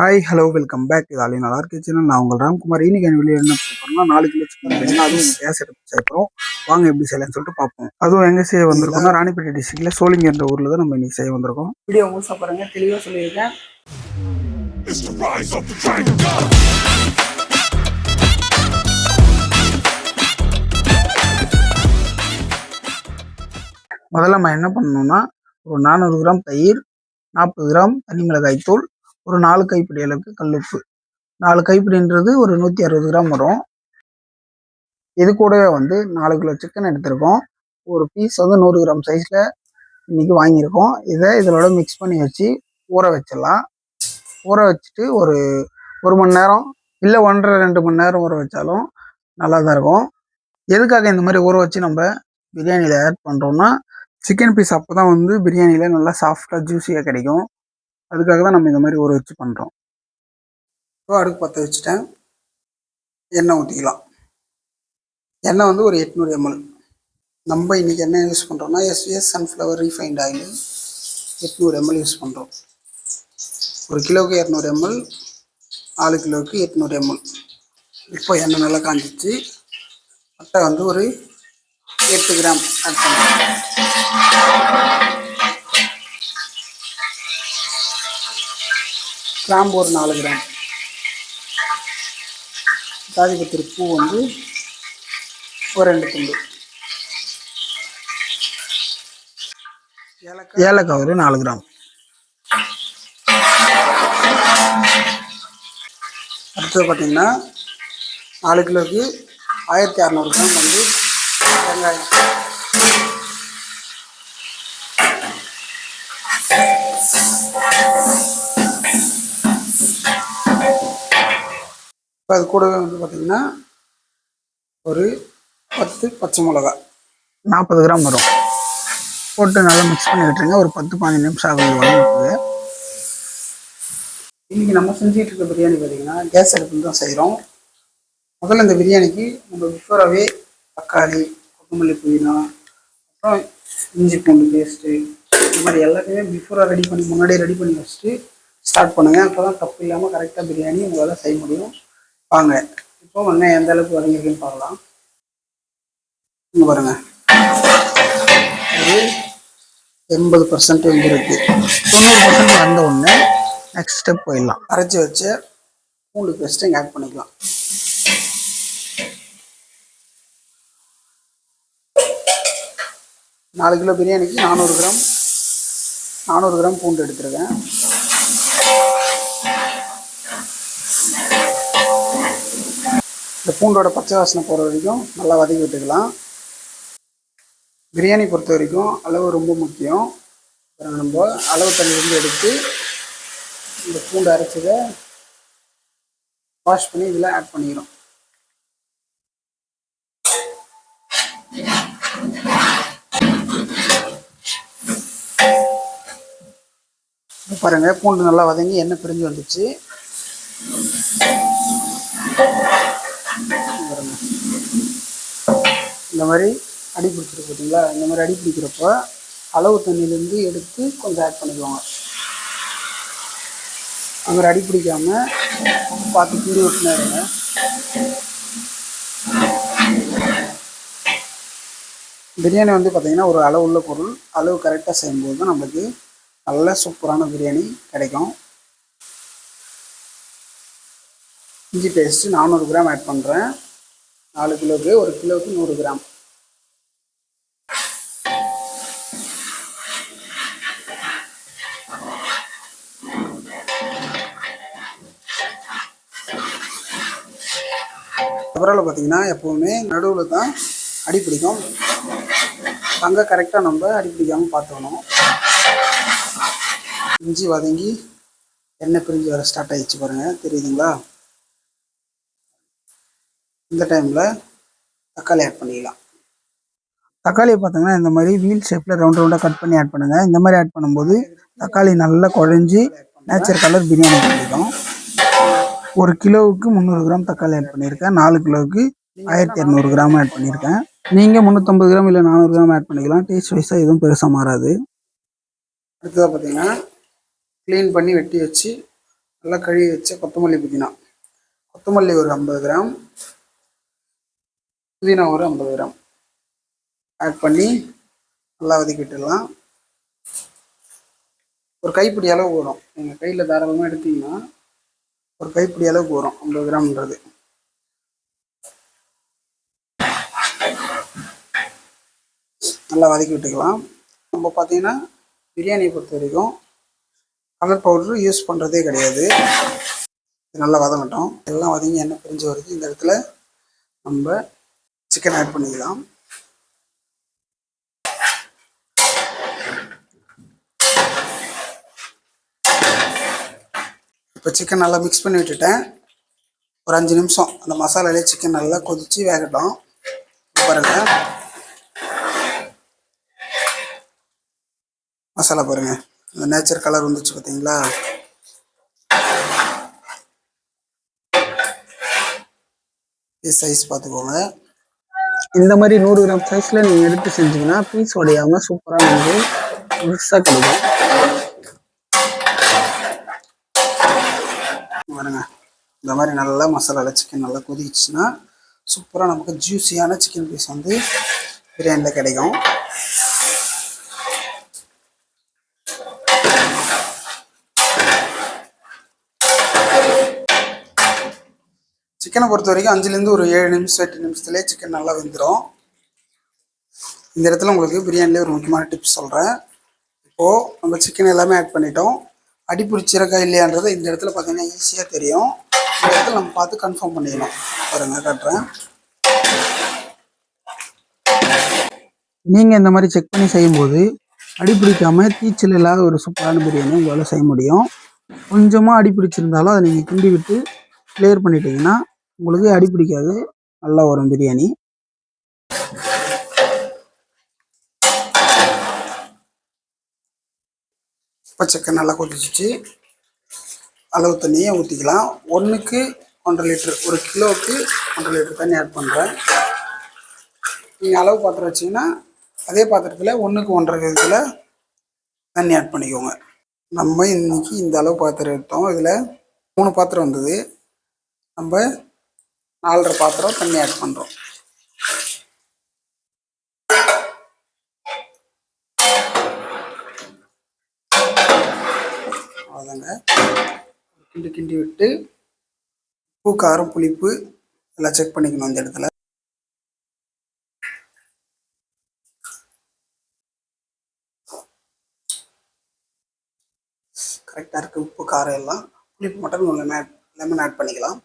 Hi hello welcome back. இது ஆலி நல்லா இருக்கு சேனல். நான் உங்கள் ராம்குமார். இன்னைக்கு என் வெளியே என்ன பண்ணுறோம்னா 4 கிலோ சிக்கன் வேணும், அதுவும் கேஸ் எடுத்து செய்யப்போம். வாங்க எப்படி செய்யலாம்னு சொல்லிட்டு பார்ப்போம். அதுவும் எங்கே செய்ய வந்திருக்கோம்னா ராணிப்பேட்டை டிஸ்ட்ரிக்ட்ல சோளிங்க என்ற ஊரில் தான் நம்ம இன்னைக்கு செய்ய வந்திருக்கோம். வீடியோ முழுசாக பாருங்க, தெளிவாக சொல்லியிருக்கேன். முதல்ல நம்ம என்ன பண்ணணும்னா ஒரு 400 கிராம் தயிர், 40 கிராம் தனி மிளகாய் தூள், ஒரு 4 கைப்பிடி அளவுக்கு கல்லுப்பு. 4 கைப்பிடின்றது ஒரு 160 கிராம் வரும். இது கூடவே 4 கிலோ சிக்கன் எடுத்திருக்கோம். ஒரு பீஸ் 100 கிராம் சைஸில் இன்னைக்கு வாங்கியிருக்கோம். இதோட மிக்ஸ் பண்ணி வச்சு ஊற வச்சிடலாம். ஊற வச்சுட்டு ஒரு மணி நேரம் இல்லை 1.5-2 மணி நேரம் ஊற வச்சாலும் நல்லா தான் இருக்கும். எதுக்காக இந்த மாதிரி ஊற வச்சு நம்ம பிரியாணியில் ஆட் பண்ணுறோம்னா, சிக்கன் பீஸ் அப்போ தான் பிரியாணியில் நல்லா சாஃப்டாக ஜூஸியாக கிடைக்கும். அதுக்காக தான் நம்ம இந்த மாதிரி ஊற வச்சு பண்ணுறோம். இப்போ அடுப்பு பற்ற வச்சுட்டேன். எண்ணெய் ஊற்றிக்கலாம். எண்ணெய் ஒரு 800 ml. நம்ம இன்றைக்கி என்ன யூஸ் பண்ணுறோம்னா SVS sunflower refined oil 800 ml use பண்ணுறோம். 1 கிலோவுக்கு 200 ml, 4 கிலோவுக்கு 800 ml. இப்போ எண்ணெய் நல்லா காஞ்சிச்சு. பட்டை ஒரு 8 கிராம் ஆட் பண்ணுறோம். கிராம்பு ஒரு 4 கிராம். ஜாதிபத்திரி பூ ஒரு 2 துண்டு. ஏலக்காய் ஒரு 4 கிராம். அடுத்தது பார்த்தீங்கன்னா 4 கிலோவுக்கு 1600 கிராம் வெங்காயம். இப்போ அது கூடவே பார்த்தீங்கன்னா ஒரு 10 பச்சை மிளகா 40 கிராம் வரும். போட்டு நல்லா மிக்ஸ் பண்ணி விட்டுருங்க. ஒரு 10-15 நிமிஷம் ஆகுது வளர்ந்துருக்கு. இன்றைக்கி நம்ம செஞ்சுட்டு இருக்க பிரியாணி பார்த்திங்கன்னா கேஸ் அடுப்பில் தான் செய்கிறோம். முதல்ல இந்த பிரியாணிக்கு நம்ம பிஃபோராகவே தக்காளி, கொத்தமல்லி, புதினா, அப்புறம் இஞ்சி பூண்டு பேஸ்ட்டு, இந்த மாதிரி எல்லாத்தையுமே பிஃபோராக முன்னாடியே ரெடி பண்ணி வச்சுட்டு ஸ்டார்ட் பண்ணுங்கள். அப்போ தான் தப்பு இல்லாமல் கரெக்டாக பிரியாணி உங்களால் செய்ய முடியும். வாங்க இப்போ வெங்காயம் எந்த அளவுக்கு வதங்கிருக்குன்னு பார்க்கலாம். இங்கே பாருங்கள், ஒரு 80% வந்துருக்கு. 90% வந்த உடனே நெக்ஸ்ட் ஸ்டெப் போயிடலாம். அரைச்சி வச்ச பூண்டு பேஸ்ட்டு இங்கே ஆட் பண்ணிக்கலாம். நாலு கிலோ பிரியாணிக்கு 400 கிராம் பூண்டு எடுத்துருக்கேன். இந்த பூண்டோட பச்சை வாசனை போகிற வரைக்கும் நல்லா வதக்கி விட்டுக்கலாம். பிரியாணி பொறுத்த வரைக்கும் அளவு ரொம்ப முக்கியம். நம்ம அளவு தண்ணியிலேருந்து எடுத்து இந்த பூண்டு அரைச்சதை வாஷ் பண்ணி இதில் ஆட் பண்ணிக்கிறோம். பாருங்கள், பூண்டு நல்லா வதங்கி எண்ணெய் பிரிஞ்சு வந்துச்சு. இந்த மாதிரி அடி பிடிச்சிருக்கு பார்த்தீங்களா? இந்த மாதிரி அடி பிடிக்கிறப்ப அளவு தண்ணியிலேருந்து எடுத்து கொஞ்சம் ஆட் பண்ணிக்குவாங்க. அந்த மாதிரி அடி பிடிக்காமல் பார்த்து கிண்டி விட்டுனாருங்க. பிரியாணி பார்த்திங்கன்னா ஒரு அளவு உள்ள பொருள். அளவு கரெக்டாக செய்யும்போது தான் நம்மளுக்கு நல்ல சூப்பரான பிரியாணி கிடைக்கும். இஞ்சி பேஸ்ட்டு 400 கிராம் ஆட் பண்ணுறேன். 4 கிலோவுக்கு 1 கிலோவுக்கு 100 கிராம். அப்புறம் பார்த்தீங்கன்னா எப்போவுமே நடுவில் தான் அடி பிடிக்கும். அங்கே கரெக்டாக நம்ம அடி பிடிக்காமல் பார்த்துக்கணும். இஞ்சி வதங்கி எண்ணெய் பிரிஞ்சு வர ஸ்டார்ட் ஆகிடுச்சு பாருங்கள், தெரியுதுங்களா? இந்த டைமில் தக்காளி ஆட் பண்ணிக்கலாம். தக்காளியை பார்த்தீங்கன்னா இந்த மாதிரி வீல் ஷேப்பில் ரவுண்டாக கட் பண்ணி ஆட் பண்ணுங்கள். இந்த மாதிரி ஆட் பண்ணும்போது தக்காளி நல்லா குழஞ்சி நேச்சுரல் கலர் பிரியாணி கிடைக்கும். 1 கிலோவுக்கு 300 கிராம் தக்காளி ஆட் பண்ணியிருக்கேன். 4 கிலோவுக்கு 1200 கிராம் ஆட் பண்ணியிருக்கேன். நீங்கள் 350 கிராம் இல்லை 400 கிராம் ஆட் பண்ணிக்கலாம். டேஸ்ட் வைஸாக எதுவும் பெருசாக மாறாது. அடுத்ததாக பார்த்தீங்கன்னா க்ளீன் பண்ணி வெட்டி வச்சு நல்லா கழுவி வச்ச கொத்தமல்லி புதினா. கொத்தமல்லி ஒரு 50 கிராம், புதினா ஒரு 50 கிராம் ஆட் பண்ணி நல்லா வதக்கி விட்டுடலாம். ஒரு கைப்பிடி அளவு வரும். நீங்கள் கையில் தாராளமாக எடுத்தீங்கன்னா ஒரு கைப்பிடி அளவுக்கு வரும் 50 கிராம்ன்றது. நல்லா வதக்கி விட்டுக்கலாம். நம்ம பார்த்தீங்கன்னா பிரியாணியை பொறுத்த வரைக்கும் கலர் பவுடரு யூஸ் பண்ணுறதே கிடையாது. நல்லா வதங்கட்டும். எல்லாம் வதங்கி எண்ணெய் பிரிஞ்சு வருது. இந்த இடத்துல நம்ம சிக்கன் ஆட் பண்ணிக்கலாம். இப்போ சிக்கன் நல்லா மிக்ஸ் பண்ணி விட்டுட்டேன். ஒரு 5 நிமிஷம் அந்த மசாலாலே சிக்கன் நல்லா கொதித்து வேகட்டும். பாருங்கள், மசாலா பாருங்கள், அந்த நேச்சர் கலர் வந்துச்சு பார்த்தீங்களா? சைஸ் பார்த்துக்கோங்க. இந்த மாதிரி 100 கிராம் சைஸில் நீங்கள் எடுத்து செஞ்சீங்கன்னா பீஸ் உடையாமல் சூப்பராக வந்து மிக்ஸாக கிடைக்கும். பாருங்க, இந்த மாதிரி நல்லா மசாலாவில் சிக்கன் நல்லா கொதிச்சுன்னா சூப்பராக நமக்கு ஜூஸியான சிக்கன் பீஸ் வந்து பிரியாணியில் கிடைக்கும். சிக்கனை பொறுத்த வரைக்கும் 5லேருந்து ஒரு 7 நிமிஷம் 8 நிமிஷத்துலேயே சிக்கன் நல்லா வெந்துடும். இந்த இடத்துல உங்களுக்கு பிரியாணிலே ஒரு முக்கியமான டிப்ஸ் சொல்கிறேன். இப்போது நம்ம சிக்கன் எல்லாமே ஆட் பண்ணிட்டோம். அடி பிடிச்சிருக்கா இல்லையான்றதை இந்த இடத்துல பார்த்தீங்கன்னா ஈஸியாக தெரியும். இந்த இடத்துல நம்ம பார்த்து கன்ஃபார்ம் பண்ணிடணும். பாருங்கள், காட்டுறேன். நீங்கள் இந்த மாதிரி செக் பண்ணி செய்யும்போது அடி பிடிக்காமல் தீச்சல் இல்லாத ஒரு சூப்பரான பிரியாணி உங்களால் செய்ய முடியும். கொஞ்சமாக அடி பிடிச்சிருந்தாலும் அதை நீங்கள் கிண்டி விட்டு கிளியர் பண்ணிட்டீங்கன்னா உங்களுக்கு அடி பிடிக்காது, நல்லா வரும் பிரியாணி. இப்போ சிக்கன் நல்லா கொதிச்சிச்சு. அளவு தண்ணியை ஊற்றிக்கலாம். 1க்கு 1.5 லிட்டர், 1 கிலோவுக்கு 1.5 லிட்டர் தண்ணி ஆட் பண்ணுறேன். நீங்கள் அளவு பாத்திரம் வச்சிங்கன்னா அதே பாத்திரத்தில் 1க்கு 1.5 விதத்தில் தண்ணி ஆட் பண்ணிக்கோங்க. நம்ம இன்றைக்கி இந்த அளவு பாத்திரம் எடுத்தோம். இதில் 3 பாத்திரம் வந்தது. நம்ம 4.5 பாத்திரம் தண்ணி ஆட் பண்ணுறோம். அவ்வளோதாங்க. கிண்டி விட்டு உப்பு, காரம், புளிப்பு எல்லாம் செக் பண்ணிக்கணும். இந்த இடத்துல கரெக்டாக இருக்குது. உப்பு, காரம் எல்லாம். புளிப்பு மட்டும் லெமன் ஆட் பண்ணிக்கலாம்.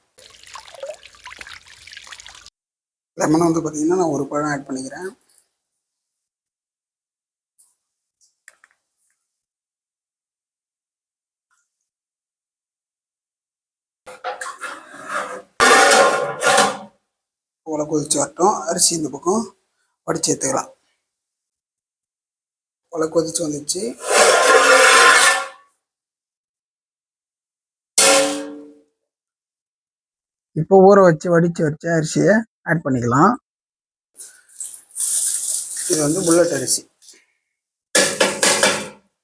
லெமன் வந்து பார்த்திங்கன்னா நான் 1 பழம் ஆட் பண்ணிக்கிறேன். போல கொதிச்சு வரட்டும். அரிசி இந்த பக்கம் வடித்து எடுத்துக்கலாம். போல கொதிச்சு வந்துச்சு. இப்போ ஊற வச்சு வடித்து வச்ச அரிசியை ஆட் பண்ணிக்கலாம். இது வந்து புல்லட் அரிசி.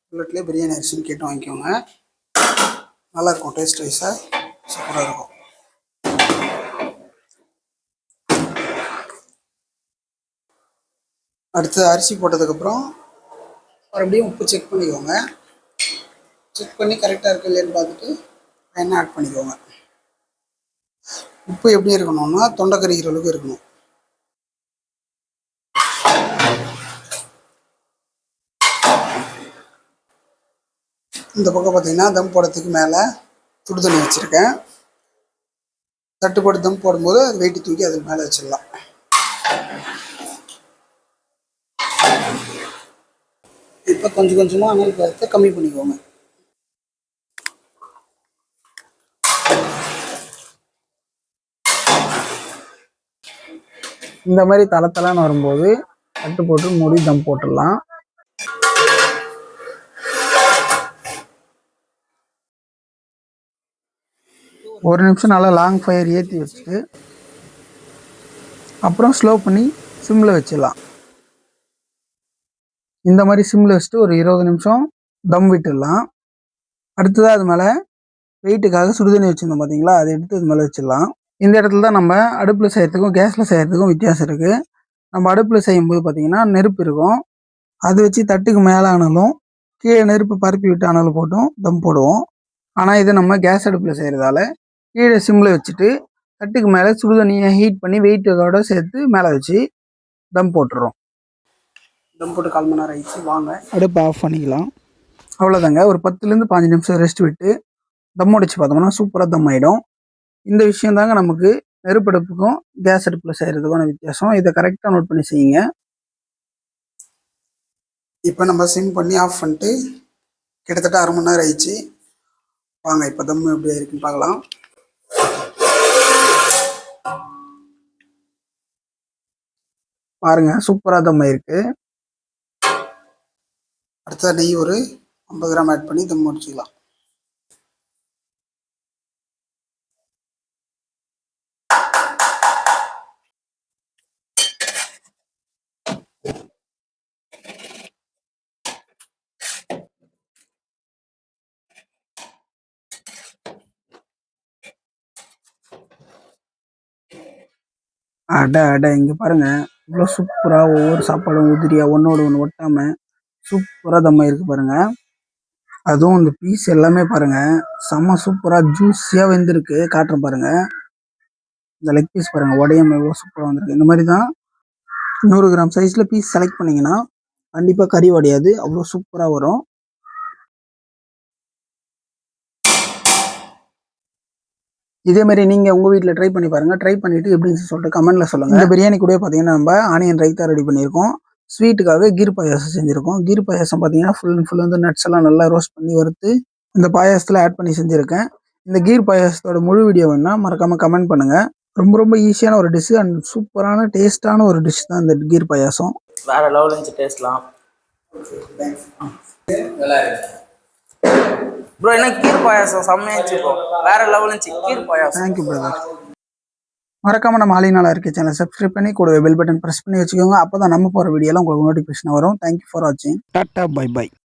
புல்லட்லேயே பிரியாணி அரிசின்னு கேட்டு வாங்கிக்கோங்க. நல்லாயிருக்கும். டேஸ்ட் வைஸாக சூப்பராக இருக்கும். அடுத்து அரிசி போட்டதுக்கப்புறம் மறுபடியும் உப்பு செக் பண்ணிக்கோங்க. செக் பண்ணி கரெக்டாக இருக்கு இல்லைன்னு பார்த்துட்டு எண்ணெய் ஆட் பண்ணிக்கோங்க. உப்பு எப்படி இருக்கணும்னா தொண்டை கறிக்கிற அளவுக்கு இருக்கணும். இந்த பக்கம் பார்த்தீங்கன்னா தம் போடுறதுக்கு மேலே சுடு தண்ணி வச்சுருக்கேன். தட்டு போட்டு தம் போடும்போது அது வெயிட்டு தூக்கி அதுக்கு மேலே வச்சிடலாம். இப்போ கொஞ்சம் கொஞ்சமாக அனல் பதத்தை கம்மி பண்ணிக்கோங்க. இந்த மாதிரி தளத்தலான்னு வரும்போது தட்டு போட்டு மூடி தம் போட்டுடலாம். ஒரு நிமிஷம் நல்லா லாங் ஃபயர் ஏற்றி வச்சுட்டு அப்புறம் ஸ்லோ பண்ணி சிம்மில் வச்சிடலாம். இந்த மாதிரி சிம்மில் வச்சுட்டு ஒரு 20 நிமிஷம் தம் விட்டுடலாம். அடுத்ததாக அது மேலே வெயிட்டுக்காக சுடுதண்ணி வச்சுருந்தோம் பார்த்தீங்களா, அதை எடுத்து இது மேலே வச்சிடலாம். இந்த இடத்துல தான் நம்ம அடுப்பில் செய்கிறதுக்கும் கேஸில் செய்கிறதுக்கும் வித்தியாசம் இருக்குது. நம்ம அடுப்பில் செய்யும்போது பார்த்தீங்கன்னா நெருப்பு இருக்கும். அது வச்சு தட்டுக்கு மேலே ஆனாலும் கீழே நெருப்பு பரப்பி விட்டு அனல் போட்டும் தம் போடுவோம். ஆனால் இது நம்ம கேஸ் அடுப்பில் செய்கிறதால கீழே சிம்மில் வச்சுட்டு தட்டுக்கு மேலே சுடுதண்ணியை ஹீட் பண்ணி வெயிட்டோட சேர்த்து மேலே வச்சு தம் போட்டுறோம். தம் போட்டு 1/4 மணி நேரம் ஆயிடுச்சு. வாங்க அடுப்பை ஆஃப் பண்ணிக்கலாம். அவ்வளோதாங்க. ஒரு 10லேருந்து 15 நிமிஷம் ரெஸ்ட் விட்டு தம் அடிச்சு பார்த்தோம்னா சூப்பராக தம் ஆகிடும். இந்த விஷயம் தாங்க நமக்கு நெருப்படுப்புக்கும் கேஸ் அடுப்பில் செய்கிறதுக்கான வித்தியாசம். இதை கரெக்டாக நோட் பண்ணி செய்யுங்க. இப்போ நம்ம சிம் பண்ணி ஆஃப் பண்ணிட்டு கிட்டத்தட்ட 1/2 மணி நேரம் ஆயிடுச்சு. வாங்க இப்போ தம் எப்படி இருக்குன்னு பார்க்கலாம். பாருங்க சூப்பராக தம் ஆயிருக்கு. அடுத்த நெய் ஒரு 50 கிராம் ஆட் பண்ணி தம் முடிச்சுக்கலாம். அட அட இங்கே பாருங்க இவ்வளோ சூப்பராக ஒவ்வொரு சாப்பாடும் உதிரியாக ஒன்றோட ஒன்று ஒட்டாமல் சூப்பராக தம் ஆயிருக்கு பாருங்க. அதுவும் இந்த பீஸ் எல்லாமே பாருங்க செம்ம சூப்பராக ஜூஸியாக வெந்திருக்கு. காட்டுறேன் பாருங்க. இந்த லெக் பீஸ் பாருங்க உடையாம எவ்வளோ சூப்பராக வந்திருக்கு. இந்த மாதிரி தான் 100 கிராம் சைஸில் பீஸ் செலக்ட் பண்ணிங்கன்னா கண்டிப்பாக கறி உடையாது, அவ்வளோ சூப்பராக வரும். இதே மாதிரி நீங்கள் உங்கள் வீட்டில் ட்ரை பண்ணி பாருங்கள். ட்ரை பண்ணிவிட்டு எப்படின்னு சொல்லிட்டு கமெண்ட்டில் சொல்லுங்கள். இந்த பிரியாணி கூட பார்த்தீங்கன்னா நம்ம ஆனியன் ரைத்தா ரெடி பண்ணியிருக்கோம். ஸ்வீட்டுக்காக கீர் பாயாசம் செஞ்சுருக்கோம். கீர் பாயாசம் பார்த்தீங்கன்னா ஃபுல் அண்ட் ஃபுல் வந்து நட்ஸ் எல்லாம் நல்லா ரோஸ்ட் பண்ணி வறுத்து இந்த பாயாசத்தில் ஆட் பண்ணி செஞ்சுருக்கேன். இந்த கீர் பாயாசத்தோட முழு வீடியோ வேணுன்னா மறக்காமல் கமெண்ட் பண்ணுங்கள். ரொம்ப ரொம்ப ஈஸியான ஒரு டிஷ்ஷு அண்ட் சூப்பரான டேஸ்ட்டான ஒரு டிஷ் தான் இந்த கீர் பாயாசம். வேற லெவல் இருந்துச்சு டேஸ்ட்லாம். ப்ரோ என்ன கீர் பாயாசம் செம்மையா இருந்துச்சு ப்ரோ. வேற லெவல் இருந்துச்சு கீர் பாயாசம். Thank you brother. மறக்காம நம்ம ஆலினால இருக்க சேனல் சப்ஸ்கிரைப் பண்ணி கூட பெல் பட்டன் ப்ரெஸ் பண்ணி வச்சுக்கோங்க. அப்போ தான் நம்ம போகிற வீடியோலாம் உங்களுக்கு நோட்டிஃபிகேஷன் வரும். தேங்க்யூ ஃபார் வாட்சிங். Tata bye by.